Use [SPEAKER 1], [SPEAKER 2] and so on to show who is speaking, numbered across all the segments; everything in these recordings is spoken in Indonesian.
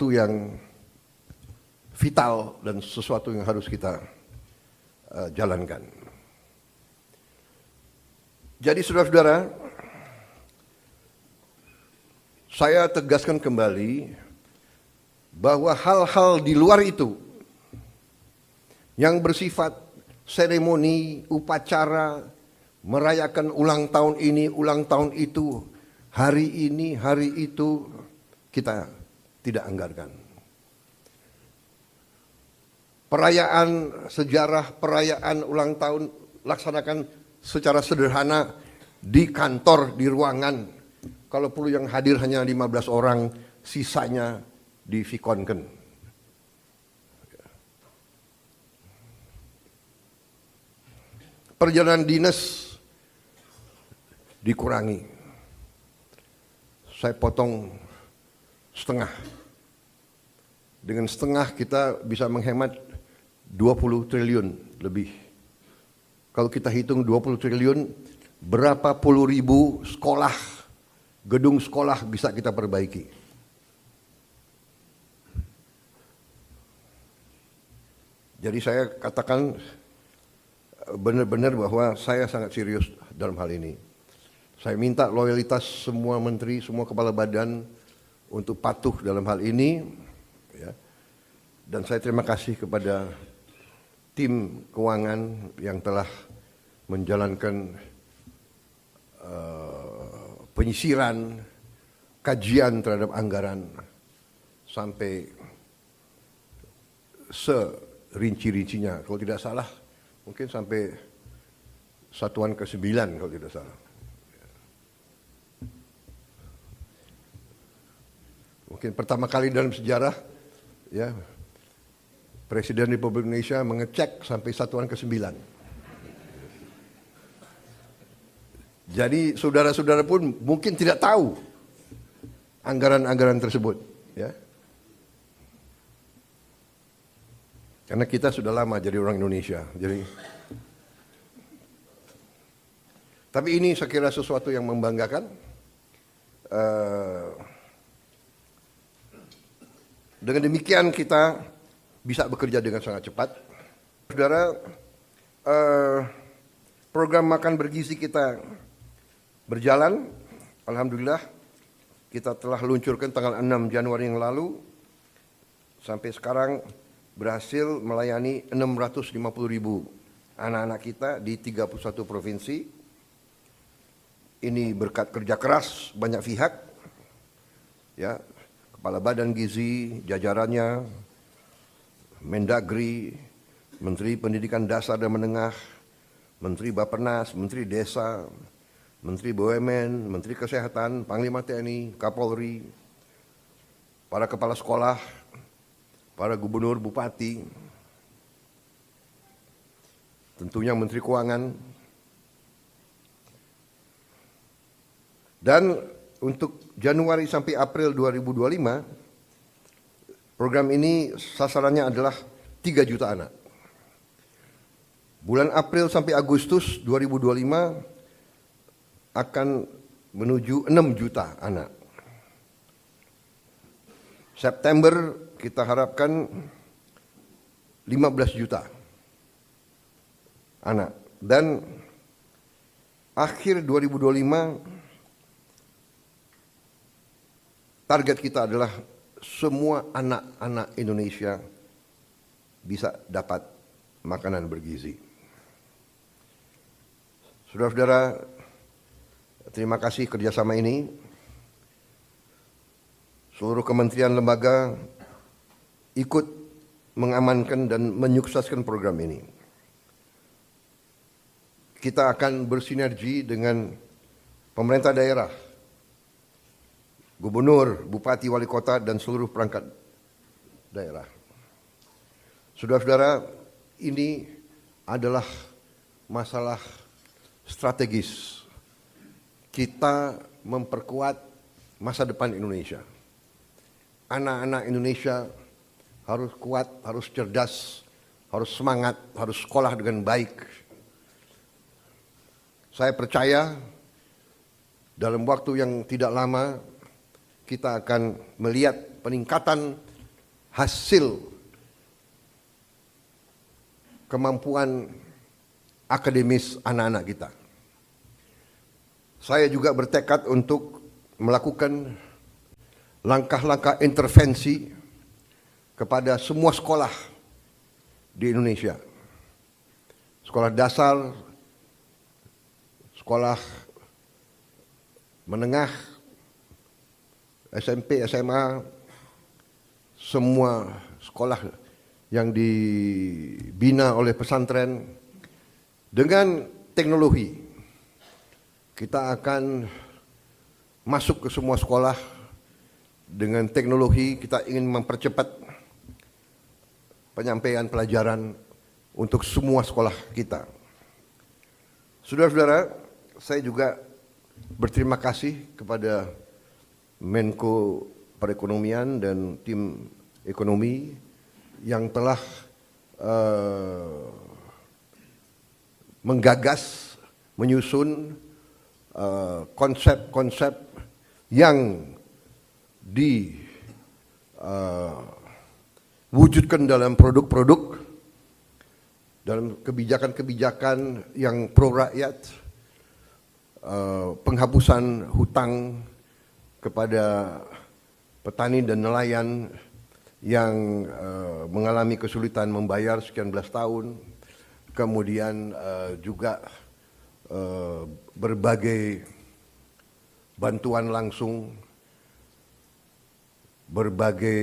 [SPEAKER 1] itu yang vital dan sesuatu yang harus kita jalankan. Jadi saudara-saudara, saya tegaskan kembali bahwa hal-hal di luar itu yang bersifat seremoni, upacara, merayakan ulang tahun ini, ulang tahun itu, hari ini, hari itu, kita tidak anggarkan. Perayaan sejarah, perayaan ulang tahun laksanakan secara sederhana di kantor, di ruangan. Kalau perlu yang hadir hanya 15 orang, sisanya di Vikonken. Perjalanan dinas dikurangi. Saya potong setengah. Dengan setengah kita bisa menghemat 20 triliun lebih. Kalau kita hitung 20 triliun, berapa puluh ribu sekolah, gedung sekolah bisa kita perbaiki. Jadi saya katakan benar-benar bahwa saya sangat serius dalam hal ini. Saya minta loyalitas semua menteri, semua kepala badan untuk patuh dalam hal ini. Ya. Dan saya terima kasih kepada tim keuangan yang telah menjalankan penyisiran, kajian terhadap anggaran sampai serinci-rincinya. Kalau tidak salah, mungkin sampai satuan ke-9 kalau tidak salah. Mungkin pertama kali dalam sejarah, ya, Presiden Republik Indonesia mengecek sampai satuan ke-9. Jadi saudara-saudara pun mungkin tidak tahu anggaran-anggaran tersebut, ya. Karena kita sudah lama jadi orang Indonesia. Tapi ini saya kira sesuatu yang membanggakan. Dengan demikian kita bisa bekerja dengan sangat cepat. Saudara, program makan bergizi kita berjalan. Alhamdulillah, kita telah luncurkan tanggal 6 Januari yang lalu. Sampai sekarang berhasil melayani 650.000 anak-anak kita di 31 provinsi. Ini berkat kerja keras banyak pihak, ya, Kepala Badan Gizi, jajarannya, Mendagri, Menteri Pendidikan Dasar dan Menengah, Menteri Bappenas, Menteri Desa, Menteri BUMN, Menteri Kesehatan, Panglima TNI, Kapolri, para kepala sekolah, para gubernur, bupati, tentunya Menteri Keuangan. Dan untuk Januari sampai April 2025, program ini sasarannya adalah 3 juta anak. Bulan April sampai Agustus 2025 akan menuju 6 juta anak. September kita harapkan 15 juta anak. Dan akhir 2025 target kita adalah semua anak-anak Indonesia bisa dapat makanan bergizi. Saudara-saudara, terima kasih kerjasama ini. Seluruh kementerian lembaga ikut mengamankan dan menyukseskan program ini. Kita akan bersinergi dengan pemerintah daerah, gubernur, bupati, wali kota, dan seluruh perangkat daerah. Saudara-saudara, ini adalah masalah strategis. Kita memperkuat masa depan Indonesia. Anak-anak Indonesia harus kuat, harus cerdas, harus semangat, harus sekolah dengan baik. Saya percaya dalam waktu yang tidak lama kita akan melihat peningkatan hasil kemampuan akademis anak-anak kita. Saya juga bertekad untuk melakukan langkah-langkah intervensi kepada semua sekolah di Indonesia. Sekolah dasar, sekolah menengah, SMP, SMA, semua sekolah yang dibina oleh pesantren dengan teknologi. Kita akan masuk ke semua sekolah dengan teknologi. Kita ingin mempercepat penyampaian pelajaran untuk semua sekolah kita. Saudara-saudara, saya juga berterima kasih kepada Menko Perekonomian dan tim ekonomi yang telah menggagas, menyusun konsep-konsep yang diwujudkan dalam produk-produk, dalam kebijakan-kebijakan yang pro rakyat, penghapusan hutang kepada petani dan nelayan yang mengalami kesulitan membayar sekian belas tahun, kemudian juga berbagai bantuan langsung, berbagai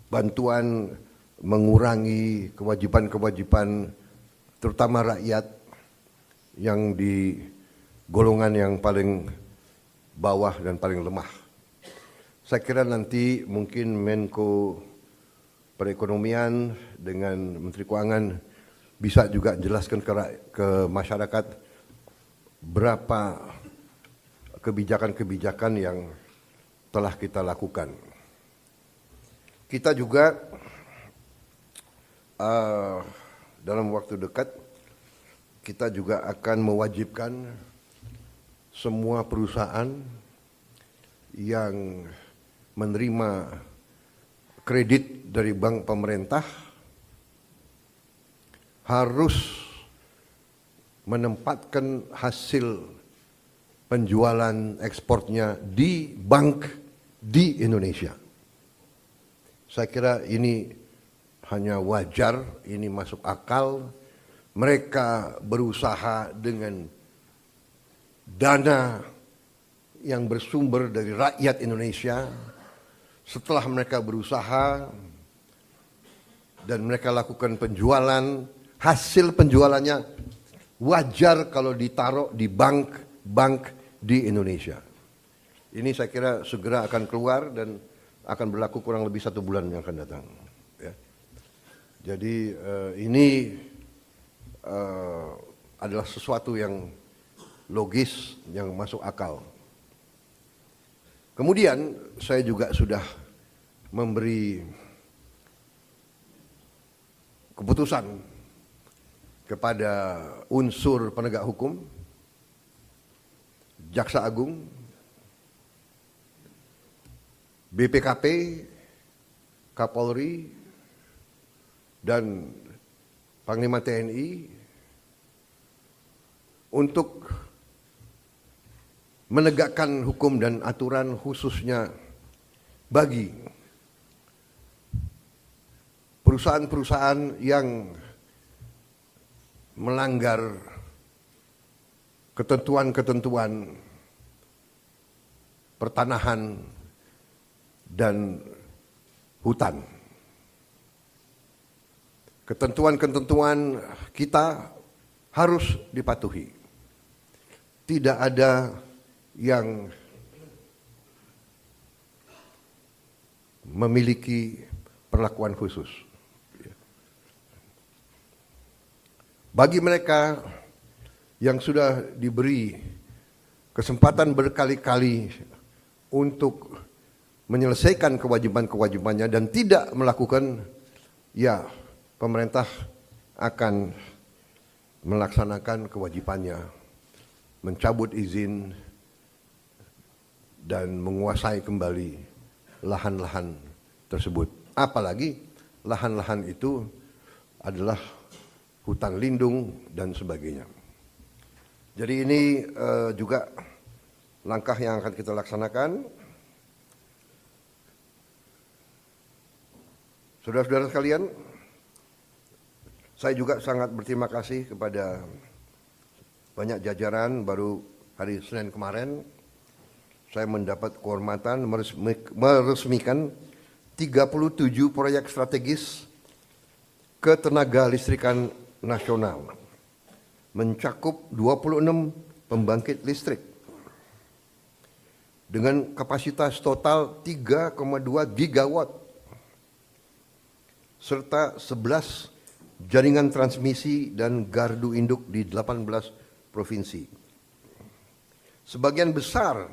[SPEAKER 1] bantuan mengurangi kewajiban-kewajiban terutama rakyat yang di golongan yang paling bawah dan paling lemah. Saya kira nanti mungkin Menko Perekonomian dengan Menteri Keuangan bisa juga jelaskan ke masyarakat berapa kebijakan-kebijakan yang telah kita lakukan. Kita juga dalam waktu dekat kita juga akan mewajibkan semua perusahaan yang menerima kredit dari bank pemerintah harus menempatkan hasil penjualan ekspornya di bank di Indonesia. Saya kira ini hanya wajar, ini masuk akal. Mereka berusaha dengan dana yang bersumber dari rakyat Indonesia. Setelah mereka berusaha dan mereka lakukan penjualan, hasil penjualannya wajar kalau ditaruh di bank di Indonesia. Ini saya kira segera akan keluar dan akan berlaku kurang lebih 1 bulan yang akan datang. Ya. Jadi ini adalah sesuatu yang logis, yang masuk akal. Kemudian saya juga sudah memberi keputusan kepada unsur penegak hukum, Jaksa Agung, BPKP, Kapolri, dan Panglima TNI untuk menegakkan hukum dan aturan khususnya bagi perusahaan-perusahaan yang melanggar ketentuan-ketentuan pertanahan dan hutan. Ketentuan-ketentuan kita harus dipatuhi. Tidak ada yang memiliki perlakuan khusus. Bagi mereka yang sudah diberi kesempatan berkali-kali untuk menyelesaikan kewajiban-kewajibannya dan tidak melakukan, ya pemerintah akan melaksanakan kewajibannya, mencabut izin dan menguasai kembali lahan-lahan tersebut. Apalagi lahan-lahan itu adalah hutan lindung dan sebagainya. Jadi ini juga langkah yang akan kita laksanakan. Saudara-saudara sekalian, saya juga sangat berterima kasih kepada banyak jajaran. Baru hari Senin kemarin saya mendapat kehormatan meresmikan 37 proyek strategis ketenaga listrikan nasional, mencakup 26 pembangkit listrik dengan kapasitas total 3,2 gigawatt serta 11 jaringan transmisi dan gardu induk di 18 provinsi. Sebagian besar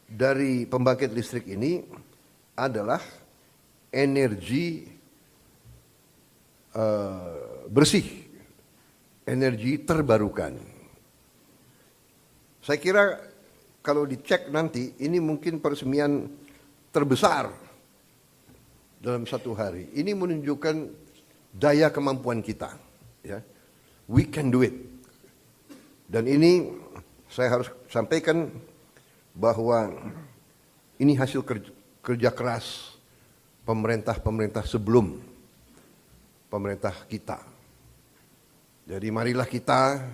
[SPEAKER 1] dari pembangkit listrik ini adalah energi bersih, energi terbarukan. Saya kira kalau dicek nanti, ini mungkin peresmian terbesar dalam satu hari. Ini menunjukkan daya kemampuan kita. Ya. We can do it. Dan ini saya harus sampaikan bahwa ini hasil kerja keras pemerintah-pemerintah sebelum pemerintah kita. Jadi marilah kita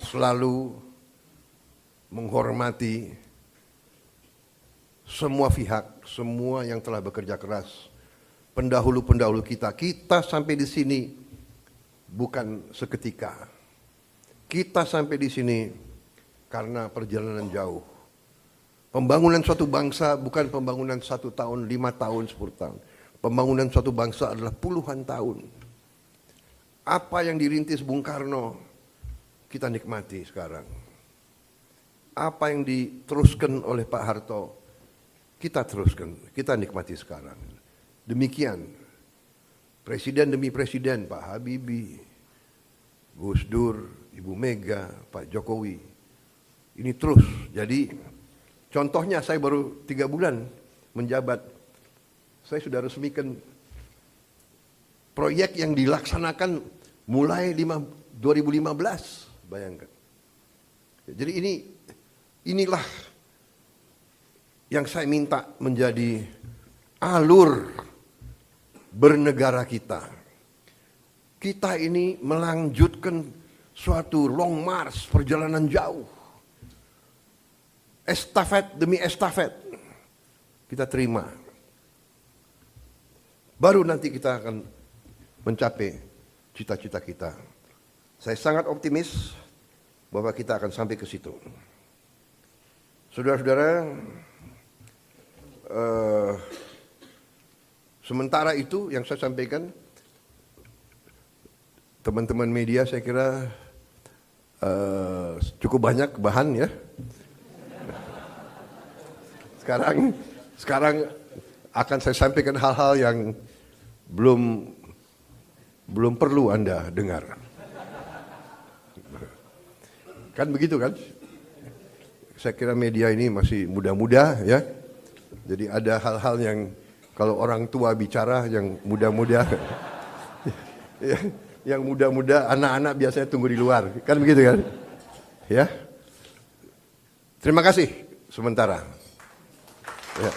[SPEAKER 1] selalu menghormati semua pihak, semua yang telah bekerja keras, pendahulu-pendahulu kita. Kita sampai di sini bukan seketika. Kita sampai di sini karena perjalanan jauh. Pembangunan suatu bangsa bukan pembangunan 1 tahun, 5 tahun, 10 tahun. Pembangunan suatu bangsa adalah puluhan tahun. Apa yang dirintis Bung Karno, kita nikmati sekarang. Apa yang diteruskan oleh Pak Harto, kita teruskan, kita nikmati sekarang. Demikian, presiden demi presiden, Pak Habibie, Gus Dur, Ibu Mega, Pak Jokowi, ini terus. Jadi contohnya saya baru 3 bulan menjabat, saya sudah resmikan proyek yang dilaksanakan mulai 2015, bayangkan. Jadi inilah yang saya minta menjadi alur bernegara kita. Kita ini melanjutkan suatu long march, perjalanan jauh. Estafet demi estafet kita terima. Baru nanti kita akan mencapai cita-cita kita. Saya sangat optimis bahwa kita akan sampai ke situ. Saudara-saudara, sementara itu yang saya sampaikan, teman-teman media saya kira cukup banyak bahan ya. Sekarang akan saya sampaikan hal-hal yang belum perlu Anda dengar. Kan begitu kan? Saya kira media ini masih muda-muda ya. Jadi ada hal-hal yang kalau orang tua bicara yang muda-muda yang muda-muda, anak-anak biasanya tunggu di luar. Kan begitu kan? Ya. Terima kasih sementara. Ya.